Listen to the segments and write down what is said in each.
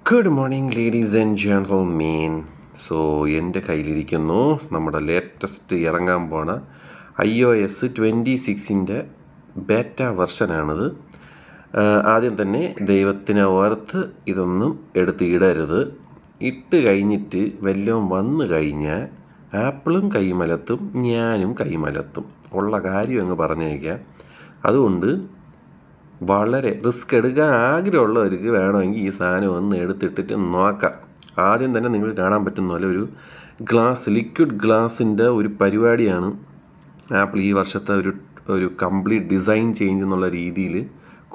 Good morning ladies and gentlemen. So എൻ്റെ കയ്യിലിരിക്കുന്നു നമ്മുടെ latest ഇറങ്ങാൻ പോണ iOS 26 ബേറ്റ വെർഷനാണിത്. ആദ്യം തന്നെ ദൈവത്തിനെ ഓർത്ത് ഇതൊന്നും ഇടരുത്. ഇട്ട് കഴിഞ്ഞിട്ട് വല്ലതും വന്നു കഴിഞ്ഞാൽ ആപ്പിളും കൈമലത്തും ഞാനും കൈമലത്തും ഉള്ള കാര്യം അങ്ങ് പറഞ്ഞേക്കാം. അതുകൊണ്ട് വളരെ റിസ്ക് എടുക്കാൻ ആഗ്രഹമുള്ളവർക്ക് വേണമെങ്കിൽ ഈ സാധനം ഒന്ന് എടുത്തിട്ടിട്ട് നോക്കാം. ആദ്യം തന്നെ നിങ്ങൾക്ക് കാണാൻ പറ്റുന്ന പോലെ ഒരു ലിക്വിഡ് ഗ്ലാസിൻ്റെ ഒരു പരിപാടിയാണ് ആപ്പിൾ ഈ വർഷത്തെ ഒരു കംപ്ലീറ്റ് ഡിസൈൻ ചേഞ്ച് എന്നുള്ള രീതിയിൽ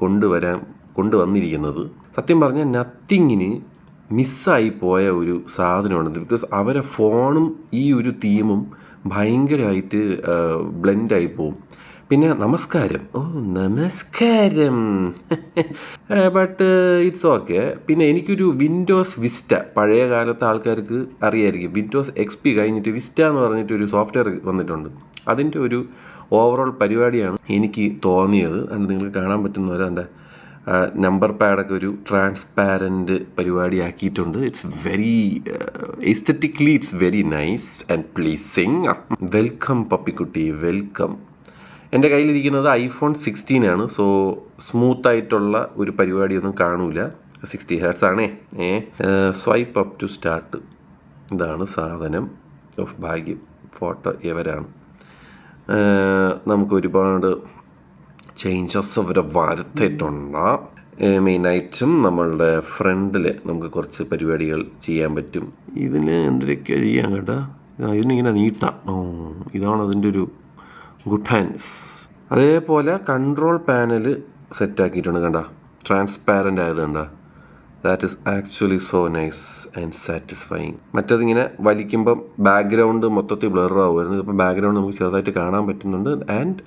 കൊണ്ടുവന്നിരിക്കുന്നത്. സത്യം പറഞ്ഞാൽ നത്തിങ്ങിന് മിസ്സായി പോയ ഒരു സാധനമാണിത്. ബിക്കോസ് അവരെ ഫോണും ഈ ഒരു തീമും ഭയങ്കരമായിട്ട് ബ്ലെൻഡായി പോവും. പിന്നെ നമസ്കാരം ബട്ട് ഇറ്റ്സ് ഓക്കെ. പിന്നെ എനിക്കൊരു വിൻഡോസ് വിസ്റ്റ, പഴയ കാലത്തെ ആൾക്കാർക്ക് അറിയായിരിക്കും, വിൻഡോസ് XP കഴിഞ്ഞിട്ട് വിസ്റ്റ എന്ന് പറഞ്ഞിട്ട് ഒരു സോഫ്റ്റ്വെയർ വന്നിട്ടുണ്ട്. അതിൻ്റെ ഒരു ഓവറോൾ പരിപാടിയാണ് എനിക്ക് തോന്നിയത്. അത് നിങ്ങൾക്ക് കാണാൻ പറ്റുന്ന പോലെ എൻ്റെ നമ്പർ പാഡൊക്കെ ഒരു ട്രാൻസ്പാരൻറ്റ് പരിപാടി ആക്കിയിട്ടുണ്ട്. It's very aesthetically it's very nice and pleasing. Welcome പപ്പിക്കുട്ടി, വെൽക്കം. എൻ്റെ കയ്യിലിരിക്കുന്നത് iPhone 16 ആണ്. സോ സ്മൂത്തായിട്ടുള്ള ഒരു പരിപാടിയൊന്നും കാണൂല. 60 Hz ആണേ. Swipe up to start. ഇതാണ് സാധനം. ഓഫ് ഭാഗ്യം ഫോട്ടോ ഇവരാണ്. നമുക്ക് ഒരുപാട് ചേഞ്ചസ് അവരെ വരുത്തിയിട്ടുണ്ട്. മെയിനായിട്ടും നമ്മളുടെ ഫ്രണ്ടിൽ നമുക്ക് കുറച്ച് പരിപാടികൾ ചെയ്യാൻ പറ്റും. ഇതിന് എന്തൊക്കെയാണ് ചെയ്യാൻ കേട്ടോ. ഇതിനിങ്ങനെ നീട്ടാം. ഇതാണ് അതിൻ്റെ ഒരു ഗുഡ് ഹാൻഡ്സ്. അതേപോലെ കൺട്രോൾ പാനൽ സെറ്റാക്കിയിട്ടുണ്ട് കണ്ട, ട്രാൻസ്പാരൻ്റ് ആയത് കണ്ട. That is actually so nice and satisfying. മറ്റതിങ്ങനെ വലിക്കുമ്പം ബാക്ക്ഗ്രൗണ്ട് മൊത്തത്തിൽ ബ്ലർ ആവുമായിരുന്നു. ഇതിപ്പോൾ ബാക്ക്ഗ്രൗണ്ട് നമുക്ക് ചെറുതായിട്ട് കാണാൻ പറ്റുന്നുണ്ട്. ആൻഡ്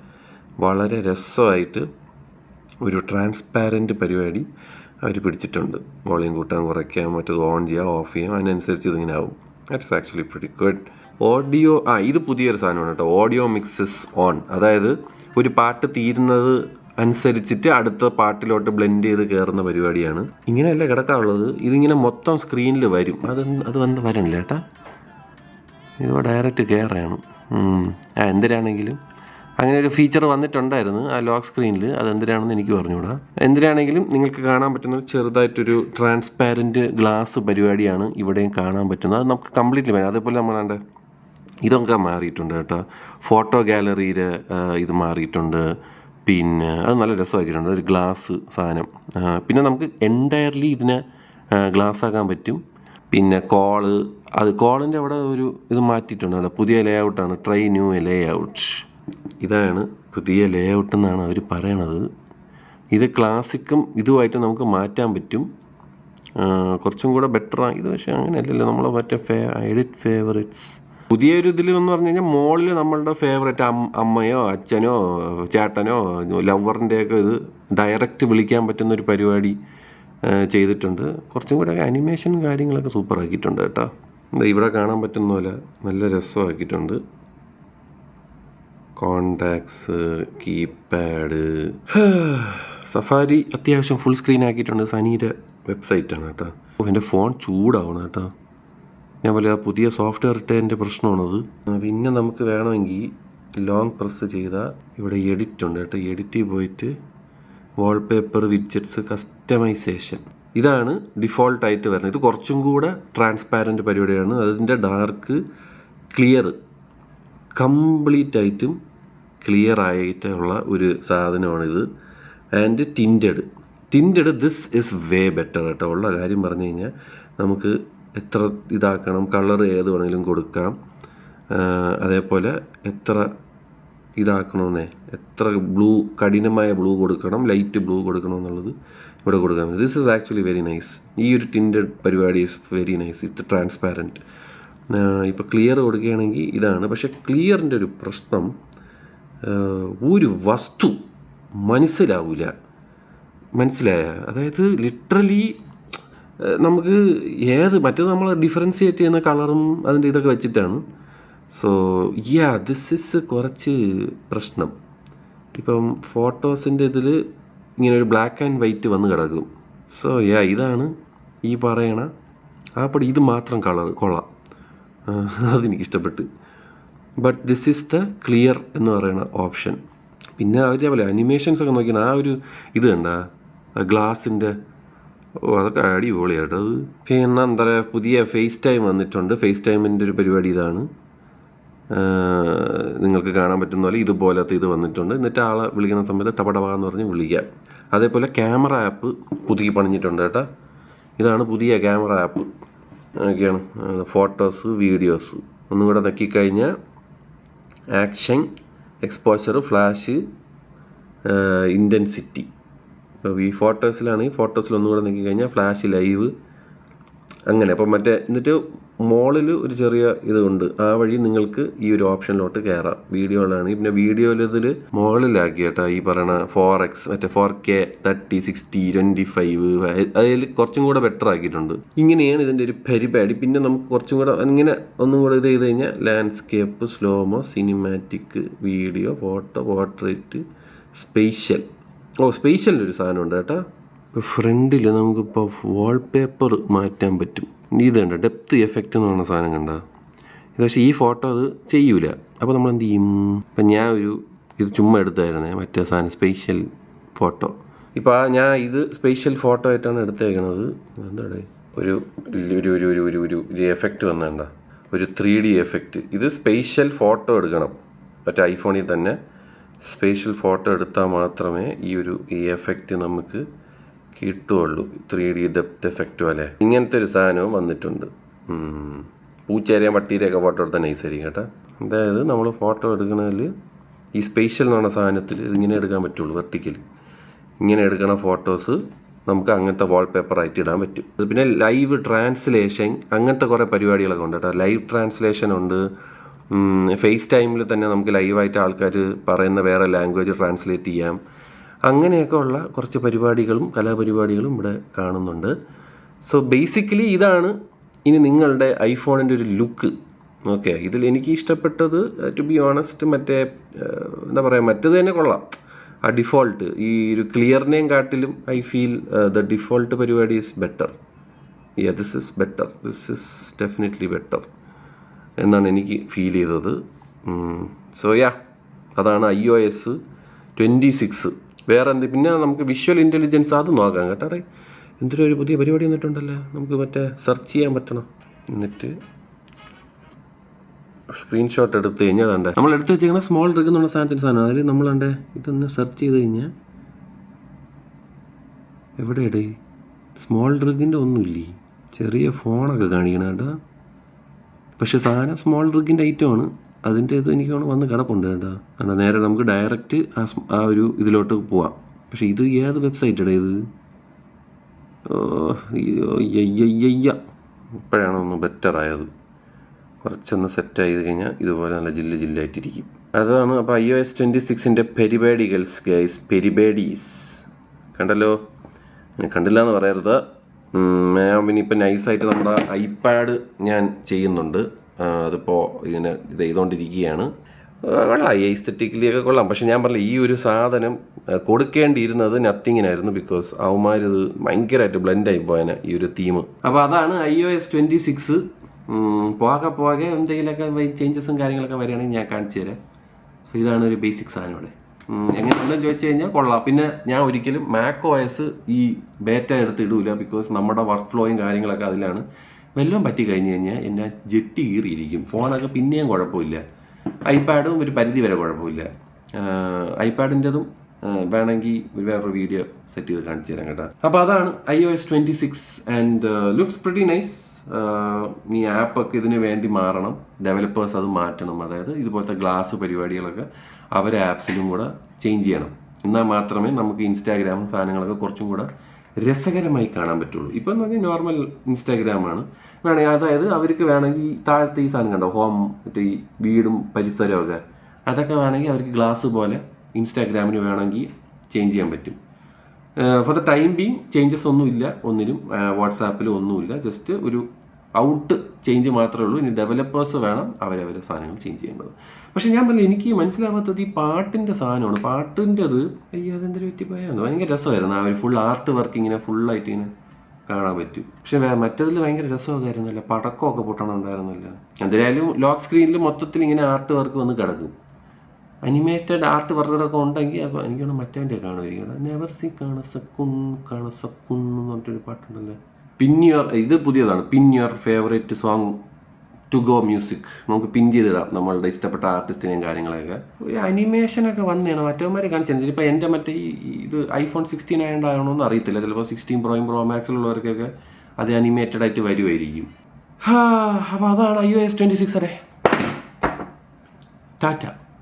വളരെ രസമായിട്ട് ഒരു ട്രാൻസ്പാരൻ്റ് പരിപാടി അവർ പിടിച്ചിട്ടുണ്ട്. വോളിയം കൂട്ടാൻ, കുറയ്ക്കാം, മറ്റത് ഓൺ ചെയ്യാം, ഓഫ് ചെയ്യാം, അതിനനുസരിച്ച് ഇതിങ്ങനെ ആവും. That is actually pretty good. Audio ഇത് പുതിയൊരു സാധനമാണ് കേട്ടോ. Audio mixes on. അതായത് ഒരു പാട്ട് തീരുന്നത് അനുസരിച്ചിട്ട് അടുത്ത പാട്ടിലോട്ട് ബ്ലെൻഡ് ചെയ്ത് കയറുന്ന പരിപാടിയാണ്. ഇങ്ങനെയല്ല കിടക്കാനുള്ളത്. ഇതിങ്ങനെ മൊത്തം സ്ക്രീനിൽ വരും. അത് വരണില്ല ചേട്ടാ. ഇത് ഡയറക്റ്റ് കയറാണ്. എന്തിനാണെങ്കിലും അങ്ങനെ ഒരു ഫീച്ചർ വന്നിട്ടുണ്ടായിരുന്നു ആ ലോക്ക് സ്ക്രീനിൽ. അതെന്തിനാണെന്ന് എനിക്ക് പറഞ്ഞുകൂടാ. എന്തിനാണെങ്കിലും നിങ്ങൾക്ക് കാണാൻ പറ്റുന്നത് ചെറുതായിട്ടൊരു ട്രാൻസ്പാരൻറ്റ് ഗ്ലാസ് പരിപാടിയാണ് ഇവിടെയും കാണാൻ പറ്റുന്നത്. അത് നമുക്ക് കംപ്ലീറ്റ്ലി വേണം. അതേപോലെ നമ്മളാണ്ട് ഇതൊക്കെ മാറിയിട്ടുണ്ട് കേട്ടോ. ഫോട്ടോ ഗാലറിയിൽ ഇത് മാറിയിട്ടുണ്ട്. പിന്നെ അത് നല്ല രസമാക്കിയിട്ടുണ്ട്, ഒരു ഗ്ലാസ് സാധനം. പിന്നെ നമുക്ക് എൻറ്റയർലി ഇതിനെ ഗ്ലാസ് ആക്കാൻ പറ്റും. പിന്നെ കോളിൻ്റെ അവിടെ ഒരു ഇത് മാറ്റിയിട്ടുണ്ട് കേട്ടോ. പുതിയ ലേ ഔട്ടാണ്, ട്രൈ ന്യൂ ലേ ഔട്ട്. ഇതാണ് പുതിയ ലേ ഔട്ട് എന്നാണ് അവർ പറയണത്. ഇത് ക്ലാസിക്കും ഇതുമായിട്ട് നമുക്ക് മാറ്റാൻ പറ്റും. കുറച്ചും കൂടെ ബെറ്ററാണ് ഇത്. പക്ഷേ അങ്ങനെയല്ലല്ലോ, നമ്മൾ മറ്റേ എഡിറ്റ് ഫേവറേറ്റ്സ് പുതിയൊരു ഇതിൽ എന്ന് പറഞ്ഞു കഴിഞ്ഞാൽ മുകളിൽ നമ്മളുടെ ഫേവറേറ്റ് അമ്മയോ അച്ഛനോ ചേട്ടനോ ലവറിൻ്റെയൊക്കെ ഇത് ഡയറക്റ്റ് വിളിക്കാൻ പറ്റുന്ന ഒരു പരിപാടി ചെയ്തിട്ടുണ്ട്. കുറച്ചും കൂടെ അനിമേഷൻ കാര്യങ്ങളൊക്കെ സൂപ്പർ ആക്കിയിട്ടുണ്ട് കേട്ടോ. ഇവിടെ കാണാൻ പറ്റുന്ന പോലെ നല്ല രസമാക്കിയിട്ടുണ്ട്. കോണ്ടാക്ട്സ്, കീപാഡ്, സഫാരി അത്യാവശ്യം ഫുൾ സ്ക്രീൻ ആക്കിയിട്ടുണ്ട്. സനീൻ്റെ വെബ്സൈറ്റാണ് കേട്ടോ. എൻ്റെ ഫോൺ ചൂടാവണം കേട്ടോ. ഞാൻ പോലെ ആ പുതിയ സോഫ്റ്റ്വെയർ ഇട്ടതിൻ്റെ പ്രശ്നമാണത്. പിന്നെ നമുക്ക് വേണമെങ്കിൽ ലോങ് പ്രസ് ചെയ്താൽ ഇവിടെ എഡിറ്റ് ഉണ്ട് കേട്ടോ. എഡിറ്റിൽ പോയിട്ട് വാൾപേപ്പർ, വിഡ്ജറ്റ്സ്, കസ്റ്റമൈസേഷൻ, ഇതാണ് ഡിഫോൾട്ടായിട്ട് വരുന്നത്. ഇത് കുറച്ചും കൂടെ ട്രാൻസ്പാരൻ്റ് പരിപാടിയാണ്. അതിൻ്റെ ഡാർക്ക് ക്ലിയർ കംപ്ലീറ്റ് ആയിട്ടും ക്ലിയർ ആയിട്ടുള്ള ഒരു സാധനമാണിത്. And tinted this is way better കേട്ടോ. ഉള്ള കാര്യം പറഞ്ഞു കഴിഞ്ഞാൽ നമുക്ക് എത്ര ഇതാക്കണം, കളർ ഏത് വേണമെങ്കിലും കൊടുക്കാം. അതേപോലെ എത്ര ഇതാക്കണമെന്നേ, എത്ര കഠിനമായ ബ്ലൂ കൊടുക്കണം, ലൈറ്റ് ബ്ലൂ കൊടുക്കണം എന്നുള്ളത് ഇവിടെ കൊടുക്കാൻ പറ്റും. This is actually very nice. ഈ ഒരു ടിൻറ്റഡ് പരിപാടി is very nice. It transparent. ഇപ്പോൾ ക്ലിയർ കൊടുക്കുകയാണെങ്കിൽ ഇതാണ്. പക്ഷേ ക്ലിയറിൻ്റെ ഒരു പ്രശ്നം, ഒരു വസ്തു മനസ്സിലാവില്ല. അതായത് ലിറ്ററലി നമുക്ക് മറ്റേത് നമ്മൾ ഡിഫറൻഷിയേറ്റ് ചെയ്യുന്ന കളറും അതിൻ്റെ ഇതൊക്കെ വെച്ചിട്ടാണ്. സോ ദിസ് ഇസ് കുറച്ച് പ്രശ്നം. ഇപ്പം ഫോട്ടോസിൻ്റെ ഇതിൽ ഇങ്ങനെ ഒരു ബ്ലാക്ക് ആൻഡ് വൈറ്റ് വന്ന് കിടക്കും. സോ ഇതാണ് ഈ പറയണ ആ പടി ഇത് മാത്രം കളർ കൊള്ളാം, അതെനിക്കിഷ്ടപ്പെട്ട്. But this is the clear എന്ന് പറയുന്ന ഓപ്ഷൻ. പിന്നെ അതേപോലെ അനിമേഷൻസ് ഒക്കെ നോക്കിയാൽ ആ ഒരു ഇത് കണ്ട ഗ്ലാസിൻ്റെ, അതൊക്കെ അടിപൊളിയാട്ടോ അത്. പിന്നെ എന്താ പറയുക, പുതിയ ഫേസ് ടൈം വന്നിട്ടുണ്ട്. ഫേസ് ടൈമിൻ്റെ ഒരു പരിപാടി ഇതാണ്, നിങ്ങൾക്ക് കാണാൻ പറ്റുന്ന പോലെ ഇതുപോലത്തെ ഇത് വന്നിട്ടുണ്ട്. എന്നിട്ട് ആളെ വിളിക്കുന്ന സമയത്ത് ടപടപാന്ന് പറഞ്ഞ് വിളിക്കാം. അതേപോലെ ക്യാമറ ആപ്പ് പുതുക്കി പണിഞ്ഞിട്ടുണ്ട് കേട്ടോ. ഇതാണ് പുതിയ ക്യാമറ ആപ്പ്. ഒക്കെയാണ് ഫോട്ടോസ്, വീഡിയോസ് ഒന്നും കൂടെ നോക്കിക്കഴിഞ്ഞാൽ ആക്ഷൻ, എക്സ്പോഷർ, ഫ്ലാഷ്, ഇൻറ്റൻസിറ്റി. ഇപ്പോൾ ഈ ഫോട്ടോസിലാണെങ്കിൽ ഫോട്ടോസിൽ ഒന്നും കൂടെ നോക്കിക്കഴിഞ്ഞാൽ ഫ്ലാഷ്, ലൈവ്, അങ്ങനെ. അപ്പം മറ്റേ എന്നിട്ട് മോളിൽ ഒരു ചെറിയ ഇതുണ്ട്, ആ വഴി നിങ്ങൾക്ക് ഈ ഒരു ഓപ്ഷനിലോട്ട് കയറാം. വീഡിയോകളാണെങ്കിൽ പിന്നെ വീഡിയോയിൽ ഇതിൽ മുകളിലാക്കി കേട്ടോ ഈ പറയണ 4x മറ്റേ 4K 30 60 25 അതിൽ കുറച്ചും കൂടെ ബെറ്റർ ആക്കിയിട്ടുണ്ട്. ഇങ്ങനെയാണ് ഇതിൻ്റെ ഒരു പരിപാടി. പിന്നെ നമുക്ക് കുറച്ചും കൂടെ ഇങ്ങനെ ഒന്നും കൂടെ ഇത് ചെയ്ത് കഴിഞ്ഞാൽ landscape, slow mo, cinematic, video, photo, portrait, special. സ്പെഷ്യലിൻ്റെ ഒരു സാധനമുണ്ട് കേട്ടോ. ഇപ്പോൾ ഫ്രണ്ടിൽ നമുക്കിപ്പോൾ വാൾപേപ്പർ മാറ്റാൻ പറ്റും. ഇത് കണ്ട ഡെപ്ത് എഫക്റ്റ് എന്ന് പറഞ്ഞ സാധനം കണ്ട. ഇത് പക്ഷേ ഈ ഫോട്ടോ അത് ചെയ്യൂല. അപ്പോൾ നമ്മൾ എന്ത് ചെയ്യും? ഇപ്പം ഞാൻ ഇത് ചുമ്മാ എടുത്തായിരുന്നേ മറ്റേ സാധനം സ്പെഷ്യൽ ഫോട്ടോ. ഇപ്പോൾ ഞാൻ ഇത് സ്പെഷ്യൽ ഫോട്ടോ ആയിട്ടാണ് എടുത്തേക്കണത്. എന്താണ് ഒരു എഫക്റ്റ് വന്നേണ്ട, ഒരു 3D എഫക്റ്റ്. ഇത് സ്പെഷ്യൽ ഫോട്ടോ എടുക്കണം. മറ്റേ ഐഫോണിൽ തന്നെ സ്പെഷ്യൽ ഫോട്ടോ എടുത്താൽ മാത്രമേ ഈ എഫക്റ്റ് നമുക്ക് കിട്ടുള്ളൂ. 3D ഡെപ്ത് എഫക്റ്റ് പോലെ ഇങ്ങനത്തെ ഒരു സാധനവും വന്നിട്ടുണ്ട്. പൂച്ചേരെയും പട്ടീരെയൊക്കെ ഫോട്ടോ എടുത്താൽ നൈസായിരിക്കും കേട്ടോ. അതായത് നമ്മൾ ഫോട്ടോ എടുക്കുന്നതിൽ ഈ സ്പെഷ്യൽ എന്ന് പറഞ്ഞ സാധനത്തിൽ ഇതിങ്ങനെ എടുക്കാൻ പറ്റുള്ളൂ. വെർട്ടിക്കൽ ഇങ്ങനെ എടുക്കണ ഫോട്ടോസ് നമുക്ക് അങ്ങനത്തെ വാൾപേപ്പറായിട്ട് ഇടാൻ പറ്റും. പിന്നെ ലൈവ് ട്രാൻസ്ലേഷൻ അങ്ങനത്തെ കുറേ പരിപാടികളൊക്കെ ഉണ്ട് കേട്ടോ. ലൈവ് ട്രാൻസ്ലേഷൻ ഉണ്ട്. ഫേസ് ടൈമിൽ തന്നെ നമുക്ക് ലൈവായിട്ട് ആൾക്കാർ പറയുന്ന വേറെ ലാംഗ്വേജ് ട്രാൻസ്ലേറ്റ് ചെയ്യാം. അങ്ങനെയൊക്കെ ഉള്ള കുറച്ച് പരിപാടികളും കലാപരിപാടികളും ഇവിടെ കാണുന്നുണ്ട്. സോ ബേസിക്കലി ഇതാണ് ഇനി നിങ്ങളുടെ ഐഫോണിൻ്റെ ഒരു ലുക്ക്. ഓക്കെ, ഇതിൽ എനിക്ക് ഇഷ്ടപ്പെട്ടത് ടു ബി ഓണസ്റ്റ് മറ്റേ എന്താ പറയുക, മറ്റേത് തന്നെ കൊള്ളാം. ആ ഡിഫോൾട്ട് ഈ ഒരു ക്ലിയറിനെയും കാട്ടിലും ഐ ഫീൽ ദ ഡിഫോൾട്ട് പരിപാടി is better. This is better, this is definitely better എന്നാണ് എനിക്ക് ഫീൽ ചെയ്തത്. സോ അതാണ് iOS 26. വേറെ എന്ത് പിന്നെ നമുക്ക് വിഷ്വൽ ഇൻ്റലിജൻസ് അത് നോക്കാം കേട്ടോ. എന്തൊരു ഒരു പുതിയ പരിപാടി വന്നിട്ടുണ്ടല്ലോ, നമുക്ക് മറ്റേ സെർച്ച് ചെയ്യാൻ പറ്റണം. എന്നിട്ട് സ്ക്രീൻഷോട്ട് എടുത്ത് കഴിഞ്ഞാൽ കണ്ടേ നമ്മൾ എടുത്ത് വെച്ചിരിക്കുന്ന സ്മോൾ റിഗ് എന്നുള്ള സാധനം. അതിൽ നമ്മളെ ഇതൊന്ന് സെർച്ച് ചെയ്ത് കഴിഞ്ഞാൽ എവിടെയാണ് സ്മോൾ റിഗിൻ്റെ ഒന്നുമില്ലേ, ചെറിയ ഫോണൊക്കെ കാണിക്കണം കേട്ടോ. പക്ഷെ സാധനം സ്മോൾ റിഗിൻ്റെ ഐറ്റമാണ്. അതിൻ്റെ ഇത് എനിക്ക് വന്ന് കിടപ്പുണ്ട് കേട്ടോ. കാരണം നേരെ നമുക്ക് ഡയറക്റ്റ് ആ ഒരു ഇതിലോട്ട് പോവാം. പക്ഷെ ഇത് ഏത് വെബ്സൈറ്റാണ് ഇത്? ഇപ്പോഴാണ് ഒന്ന് ബെറ്റർ ആയത്. കുറച്ചൊന്ന് സെറ്റ് ആയി കഴിഞ്ഞാൽ ഇതുപോലെ നല്ല ജില്ലായിട്ടിരിക്കും. അതാണ് അപ്പോൾ iOS 26ൻ്റെ പരിപാടികൾസ് ഗൈസ്, പരിപാടീസ് കണ്ടല്ലോ. കണ്ടില്ല എന്ന് പറയരുത്. ഞാൻ പിന്നെ ഇപ്പം നൈസായിട്ട് നമ്മുടെ ഐപാഡ് ഞാൻ ചെയ്യുന്നുണ്ട്. അതിപ്പോൾ ഇങ്ങനെ ഇത് ചെയ്തുകൊണ്ടിരിക്കുകയാണ്. കൊള്ളാം, എസ്തെറ്റിക്കലി ഒക്കെ കൊള്ളാം. പക്ഷെ ഞാൻ പറഞ്ഞില്ല, ഈ ഒരു സാധനം കൊടുക്കേണ്ടിയിരുന്നത് നത്തിങ്ങിനായിരുന്നു. ബിക്കോസ് അവന്മാരിത് ഭയങ്കരമായിട്ട് ബ്ലെൻഡായി പോയനെ ഈ ഒരു തീം. അപ്പോൾ അതാണ് iOS 26. പോകെ എന്തെങ്കിലുമൊക്കെ ചേഞ്ചസും കാര്യങ്ങളൊക്കെ വരികയാണെങ്കിൽ ഞാൻ കാണിച്ചു തരാം. സോ ഇതാണ് ഒരു ബേസിക് സാധനം ഇവിടെ. എങ്ങനെയുണ്ടെന്ന് ചോദിച്ചു കഴിഞ്ഞാൽ കൊള്ളാം. പിന്നെ ഞാൻ ഒരിക്കലും macOS ഈ ബേറ്റ എടുത്ത് ഇടൂല. ബിക്കോസ് നമ്മുടെ വർക്ക് ഫ്ലോയും കാര്യങ്ങളൊക്കെ അതിലാണ്. വല്ലതും പറ്റി കഴിഞ്ഞ് കഴിഞ്ഞാൽ എന്നെ ജെട്ടി കീറിയിരിക്കും. ഫോണൊക്കെ പിന്നെയും കുഴപ്പമില്ല. ഐപാഡും ഒരു പരിധി വരെ കുഴപ്പമില്ല. ഐപാഡിൻ്റെതും വേണമെങ്കിൽ വേറൊരു വീഡിയോ സെറ്റ് ചെയ്ത് കാണിച്ചു തരാം കേട്ടോ. അപ്പോൾ അതാണ് iOS 26 and looks pretty nice. ഈ ആപ്പൊക്കെ ഇതിന് വേണ്ടി മാറണം. ഡെവലപ്പേഴ്സ് അത് മാറ്റണം. അതായത് ഇതുപോലത്തെ ഗ്ലാസ് പരിപാടികളൊക്കെ അവരെ ആപ്സിലും കൂടെ ചേഞ്ച് ചെയ്യണം. എന്നാൽ മാത്രമേ നമുക്ക് ഇൻസ്റ്റാഗ്രാം സാധനങ്ങളൊക്കെ കുറച്ചും കൂടെ രസകരമായി കാണാൻ പറ്റുള്ളൂ. ഇപ്പം എന്ന് പറഞ്ഞാൽ നോർമൽ ഇൻസ്റ്റാഗ്രാമാണ്. വേണമെങ്കിൽ അതായത് അവർക്ക് വേണമെങ്കിൽ താഴത്തെ ഈ സാധനം കണ്ടോ, ഹോം മറ്റേ ഈ വീടും പരിസരമൊക്കെ, അതൊക്കെ വേണമെങ്കിൽ അവർക്ക് ഗ്ലാസ് പോലെ ഇൻസ്റ്റാഗ്രാമിന് വേണമെങ്കിൽ ചേഞ്ച് ചെയ്യാൻ പറ്റും. For the time being changes ഒന്നുമില്ല ഒന്നിലും. വാട്സാപ്പിലും ഒന്നുമില്ല. ജസ്റ്റ് ഒരു ഔട്ട് ചേഞ്ച് മാത്രമേ ഉള്ളൂ. ഇനി ഡെവലപ്പേഴ്സ് വേണം അവരവരെ സാധനങ്ങൾ ചേഞ്ച് ചെയ്യേണ്ടത്. പക്ഷെ ഞാൻ പറഞ്ഞില്ല, എനിക്ക് മനസ്സിലാവാത്തത് ഈ പാട്ടിൻ്റെ സാധനമാണ്. പാട്ടിൻ്റെത് അതെന്തൊരു പറ്റിപ്പോയാൽ ഭയങ്കര രസമായിരുന്നു. ആ ഒരു ഫുൾ ആർട്ട് വർക്ക് ഇങ്ങനെ ഫുള്ളായിട്ട് ഇങ്ങനെ കാണാൻ പറ്റും. പക്ഷെ മറ്റതിൽ ഭയങ്കര രസമൊക്കെ ആയിരുന്നല്ലോ, പടക്കമൊക്കെ പൊട്ടണുണ്ടായിരുന്നല്ലോ. എന്തായാലും ലോക്ക് സ്ക്രീനിൽ മൊത്തത്തിൽ ഇങ്ങനെ ആർട്ട് വർക്ക് വന്ന് കിടക്കും. അനിമേറ്റഡ് ആർട്ട് വർക്കുകളൊക്കെ ഉണ്ടെങ്കിൽ അപ്പോൾ എനിക്കാണ് മറ്റവൻ്റെ കാണുമായിരിക്കും. നെവർ സി കാണസക്കുന്ന് എന്ന് പറഞ്ഞിട്ടൊരു പാട്ടുണ്ടല്ലോ. ഇത് പുതിയതാണ്. Pin your favourite song to go music. നമുക്ക് പിൻ ചെയ്തിടാം നമ്മളുടെ ഇഷ്ടപ്പെട്ട ആർട്ടിസ്റ്റിനെയും കാര്യങ്ങളൊക്കെ. ഒരു അനിമേഷനൊക്കെ വന്നതാണ് മറ്റവന്മാരെ കാണിച്ചത്. ഇപ്പോൾ എൻ്റെ മറ്റേ ഇത് iPhone 16 ആയതുകൊണ്ടാണോന്ന് അറിയത്തില്ല. ചിലപ്പോൾ 16 Pro Maxിലുള്ളവർക്കൊക്കെ അത് അനിമേറ്റഡ് ആയിട്ട് വരുമായിരിക്കും. അപ്പോൾ അതാണ് iOS 26. ടാറ്റ.